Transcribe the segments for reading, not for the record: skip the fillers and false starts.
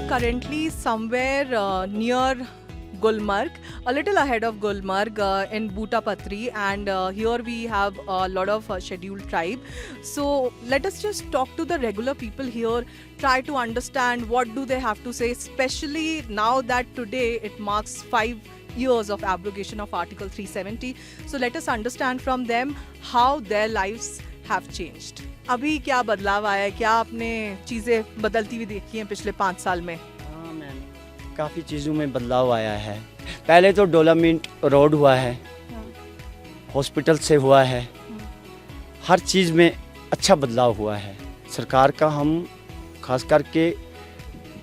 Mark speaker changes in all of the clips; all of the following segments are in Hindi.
Speaker 1: currently somewhere near Gulmarg, a little ahead of Gulmarg in Bhuta Patri, and here we have a lot of scheduled tribe. So let us just talk to the regular people here, try to understand what do they have to say, especially now that today it marks 5 years of abrogation of Article 370. So let us understand from them how their lives have changed. अभी क्या बदलाव आया है, क्या आपने चीज़ें बदलती हुई देखी हैं पिछले 5 साल में?
Speaker 2: हाँ मैम, काफ़ी चीज़ों में बदलाव आया है। पहले तो डेवलपमेंट रोड हुआ है, हॉस्पिटल से हुआ है, हर चीज़ में अच्छा बदलाव हुआ है। सरकार का हम खास करके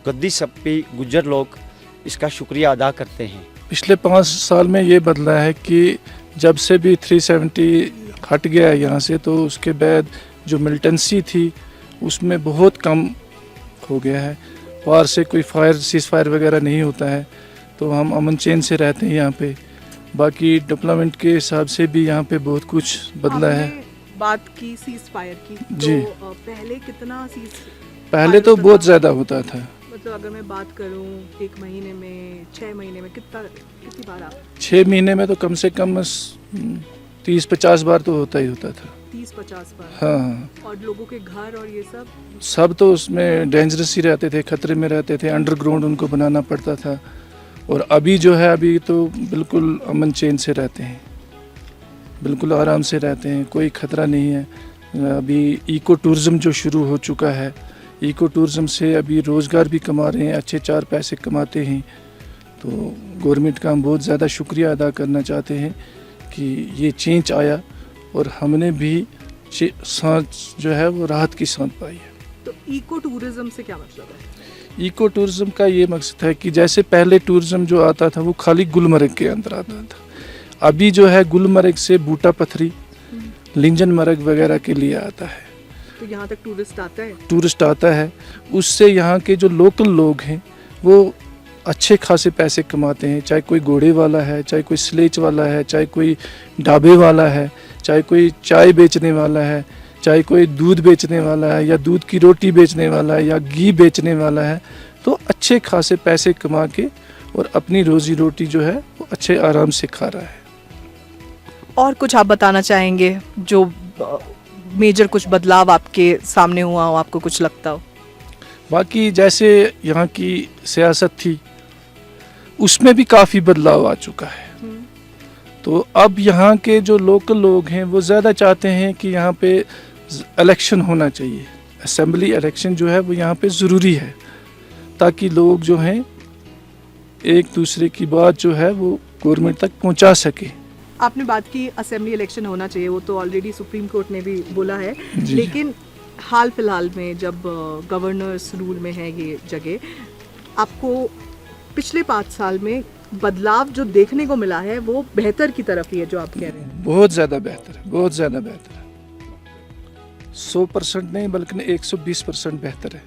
Speaker 2: गद्दी सप्पी गुज्जर लोग इसका शुक्रिया अदा करते हैं।
Speaker 3: पिछले 5 साल में ये बदला है कि जब से भी 370 हट गया है यहाँ से, तो उसके बाद जो मिलिटेंसी थी उसमें बहुत कम हो गया है। बाहर से कोई सीज़ फायर वगैरह नहीं होता है, तो हम अमन चैन से रहते हैं यहाँ पे। बाकी डेवलपमेंट के हिसाब से भी यहाँ पे बहुत कुछ बदला है।
Speaker 1: बात की सीज़ फायर की,
Speaker 3: जी।
Speaker 1: तो पहले कितना
Speaker 3: पहले तो बहुत ज़्यादा होता था।
Speaker 1: मतलब अगर मैं बात करूं 1 महीने में, 6 महीने में कितनी बार आप?
Speaker 3: 6 महीने में तो कम से कम 30-50 बार तो होता ही होता था।
Speaker 1: 30-50 बार?
Speaker 3: हाँ।
Speaker 1: और लोगों के घर और ये
Speaker 3: सब तो उसमें डेंजरस ही रहते थे, खतरे में रहते थे, अंडरग्राउंड उनको बनाना पड़ता था। और अभी जो है, अभी तो बिल्कुल अमन चैन से रहते हैं, बिल्कुल आराम से रहते हैं, कोई खतरा नहीं है। अभी इको टूरिज़म जो शुरू हो चुका है, इको टूरिज़म से अभी रोज़गार भी कमा रहे हैं, अच्छे 4 पैसे कमाते हैं। तो गवर्नमेंट का हम बहुत ज़्यादा शुक्रिया अदा करना चाहते हैं कि ये चेंज आया और हमने भी सांस जो है वो राहत की सांस पाई है।
Speaker 1: तो इको टूरिज़म से क्या मतलब है?
Speaker 3: इको टूरिज़म का ये मकसद है कि जैसे पहले टूरिज़म जो आता था वो खाली गुलमर्ग के अंदर आता था, अभी जो है गुलमर्ग से बूटा पथरी, लिंजन मर्ग वगैरह के लिए आता है।
Speaker 1: तो यहाँ तक टूरिस्ट आता है?
Speaker 3: टूरिस्ट आता है, उससे यहाँ के जो लोकल लोग हैं वो अच्छे खासे पैसे कमाते हैं। चाहे कोई घोड़े वाला है, चाहे कोई स्लेज वाला है, चाहे कोई ढाबे वाला है, चाहे कोई चाय बेचने वाला है, चाहे कोई दूध बेचने वाला है, या दूध की रोटी बेचने वाला है, या घी बेचने वाला है, तो अच्छे खासे पैसे कमा के और अपनी रोज़ी रोटी जो है वो अच्छे आराम से खा रहा है।
Speaker 1: और कुछ आप बताना चाहेंगे जो मेजर कुछ बदलाव आपके सामने हुआ हो, आपको कुछ लगता हो?
Speaker 3: बाकी जैसे यहाँ की सियासत थी उसमें भी काफ़ी बदलाव आ चुका है। तो अब यहाँ के जो लोकल लोग हैं वो ज़्यादा चाहते हैं कि यहाँ पे इलेक्शन होना चाहिए। असेंबली इलेक्शन जो है वो यहाँ पे ज़रूरी है, ताकि लोग जो हैं एक दूसरे की बात जो है वो गवर्नमेंट तक पहुँचा सके।
Speaker 1: आपने बात की असेंबली इलेक्शन होना चाहिए, वो तो ऑलरेडी सुप्रीम कोर्ट ने भी बोला है, लेकिन हाल फिलहाल में जब गवर्नर्स रूल में है ये जगह, आपको पिछले 5 साल में बदलाव जो देखने को मिला है वो बेहतर की तरफ ही है, जो आप कह रहे हैं?
Speaker 3: बहुत ज़्यादा बेहतर है, बहुत ज़्यादा बेहतर है। 100% नहीं बल्कि 120% बेहतर है।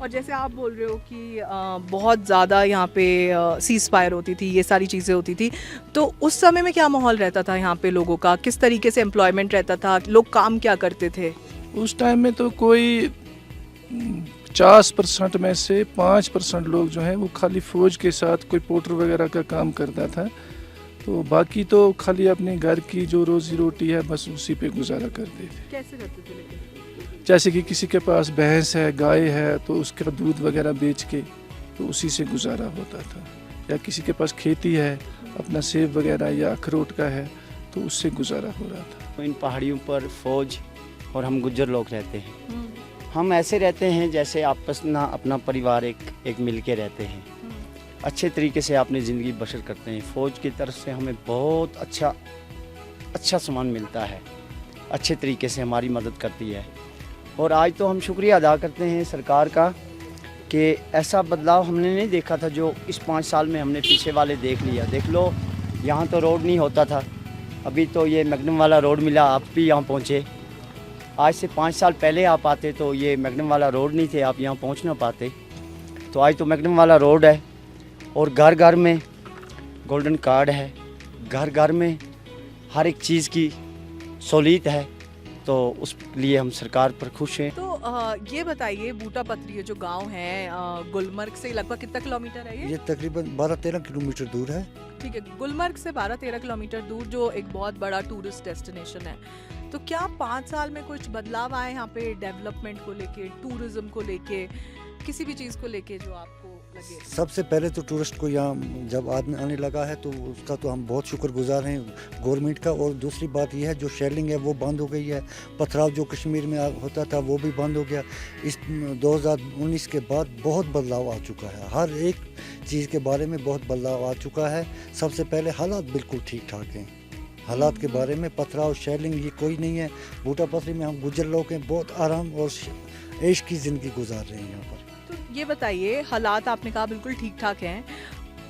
Speaker 1: और जैसे आप बोल रहे हो कि बहुत ज़्यादा यहाँ पे सीज़ फायर होती थी, ये सारी चीज़ें होती थी, तो उस समय में क्या माहौल रहता था यहाँ पे लोगों का? किस तरीके से एम्प्लॉयमेंट रहता था, लोग काम क्या करते थे?
Speaker 3: उस टाइम में तो कोई 50% में से 5% लोग जो हैं वो खाली फ़ौज के साथ कोई पोर्टर वगैरह का काम करता था। तो बाकी तो खाली अपने घर की जो रोज़ी रोटी है बस उसी पे गुजारा करते थे।
Speaker 1: कैसे करते थे लेकिन?
Speaker 3: जैसे कि किसी के पास भैंस है, गाय है, तो उसका दूध वगैरह बेच के तो उसी से गुजारा होता था। या किसी के पास खेती है, अपना सेब वगैरह या अखरोट का है, तो उससे गुजारा हो रहा था।
Speaker 2: इन पहाड़ियों पर फ़ौज और हम गुज्जर लोग रहते हैं। हम ऐसे रहते हैं जैसे आपस में अपना परिवार एक मिल के रहते हैं, अच्छे तरीके से अपनी ज़िंदगी बसर करते हैं। फ़ौज की तरफ से हमें बहुत अच्छा सामान मिलता है, अच्छे तरीके से हमारी मदद करती है। और आज तो हम शुक्रिया अदा करते हैं सरकार का कि ऐसा बदलाव हमने नहीं देखा था जो इस 5 साल में हमने पीछे वाले देख लिया। देख लो, यहाँ तो रोड नहीं होता था, अभी तो ये मैग्नम वाला रोड मिला, आप भी यहाँ पहुँचे। आज से 5 साल पहले आप आते तो ये मैग्नम वाला रोड नहीं थे, आप यहाँ पहुँच ना पाते। तो आज तो मैग्नम वाला रोड है और घर घर में गोल्डन कार्ड है, घर घर में हर एक चीज़ की सहूलियत है। तो उस लिए हम सरकार पर खुश हैं।
Speaker 1: तो ये बताइए बूटा पत्री ये जो गांव है गुलमर्ग से लगभग कितना किलोमीटर है
Speaker 4: ये तकरीबन 12-13 किलोमीटर दूर है।
Speaker 1: ठीक है, गुलमर्ग से 12-13 किलोमीटर दूर जो एक बहुत बड़ा टूरिस्ट डेस्टिनेशन है। तो क्या 5 साल में कुछ बदलाव आए यहाँ पे डेवलपमेंट को लेके, टूरिज्म को लेके, किसी भी चीज़ को लेके जो आपको लगे?
Speaker 4: सबसे पहले तो टूरिस्ट को यहाँ जब आने लगा है तो उसका तो हम बहुत शुक्रगुजार हैं गवर्नमेंट का। और दूसरी बात यह है जो शेलिंग है वो बंद हो गई है, पथराव जो कश्मीर में होता था वो भी बंद हो गया। इस 2019 के बाद बहुत बदलाव आ चुका है, हर एक चीज़ के बारे में बहुत बदलाव आ चुका है। सबसे पहले हालात बिल्कुल ठीक ठाक हैं, हालात के बारे में पथराव शेलिंग ये कोई नहीं है। बूटा पथरी में हम गुजर लोग हैं, बहुत आराम और ऐश की ज़िंदगी गुजार रहे हैं यहाँ पर।
Speaker 1: तो ये बताइए, हालात आपने कहा बिल्कुल ठीक ठाक हैं,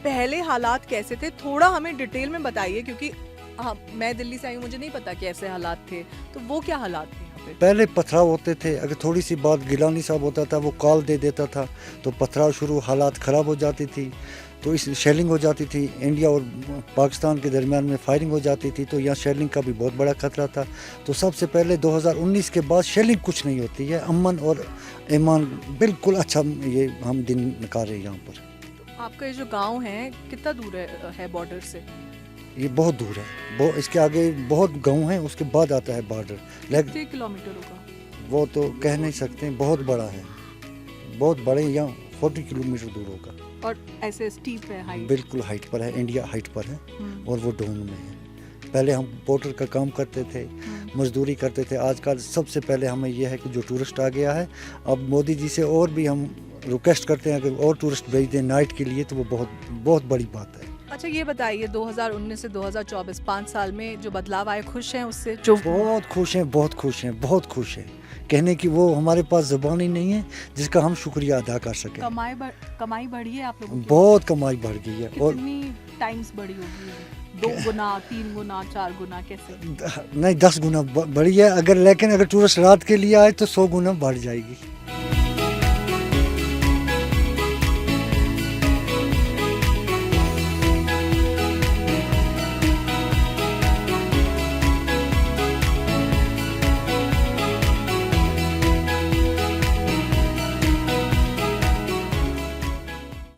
Speaker 1: पहले हालात कैसे थे? थोड़ा हमें डिटेल में बताइए, क्योंकि हाँ मैं दिल्ली से आई हूँ, मुझे नहीं पता कैसे हालात थे। तो वो क्या हालात थे यहाँ पे?
Speaker 4: पहले पथराव होते थे, अगर थोड़ी सी बात गिलानी साहब होता था वो कॉल दे देता था तो पथराव शुरू, हालात ख़राब हो जाती थी, तो इस शेलिंग हो जाती थी। इंडिया और पाकिस्तान के दरमियान में फायरिंग हो जाती थी, तो यहाँ शेलिंग का भी बहुत बड़ा खतरा था। तो सबसे पहले 2019 के बाद शेलिंग कुछ नहीं होती है, अमन और ईमान बिल्कुल अच्छा ये हम दिन निकाल रहे हैं यहाँ पर।
Speaker 1: तो आपका ये जो गांव है कितना दूर है बॉर्डर से?
Speaker 4: ये बहुत दूर है, इसके आगे बहुत गाँव हैं, उसके बाद आता है बॉर्डर।
Speaker 1: कितने किलोमीटर होगा?
Speaker 4: वो तो कह नहीं सकते, बहुत बड़ा है, बहुत बड़े, यहाँ 40 किलोमीटर दूर होगा।
Speaker 1: और ऐसे स्टीप है हाइट?
Speaker 4: बिल्कुल हाइट पर है, इंडिया हाइट पर है और वो डाउन में है। पहले हम पोर्टर का काम करते थे, मजदूरी करते थे। आजकल सबसे पहले हमें यह है कि जो टूरिस्ट आ गया है, अब मोदी जी से और भी हम रिक्वेस्ट करते हैं कि और टूरिस्ट भेज दें नाइट के लिए, तो वो बहुत बहुत बड़ी बात है।
Speaker 1: अच्छा ये बताइए 2019 से 2024 5 साल में जो बदलाव आए, खुश हैं उससे? जो
Speaker 4: बहुत खुश हैं, बहुत खुश हैं, बहुत खुश हैं। कहने की वो हमारे पास ज़बान ही नहीं है जिसका हम शुक्रिया अदा कर सकें।
Speaker 1: कमाई बढ़ी है आप लोगों की?
Speaker 4: बहुत कमाई बढ़ गई है। और
Speaker 1: कितनी टाइम्स बढ़ी होगी? 2 गुना, 3 गुना, 4 गुना, कैसे?
Speaker 4: नहीं 10 गुना बढ़ी है। लेकिन अगर टूरिस्ट रात के लिए आए तो 100 गुना बढ़ जाएगी।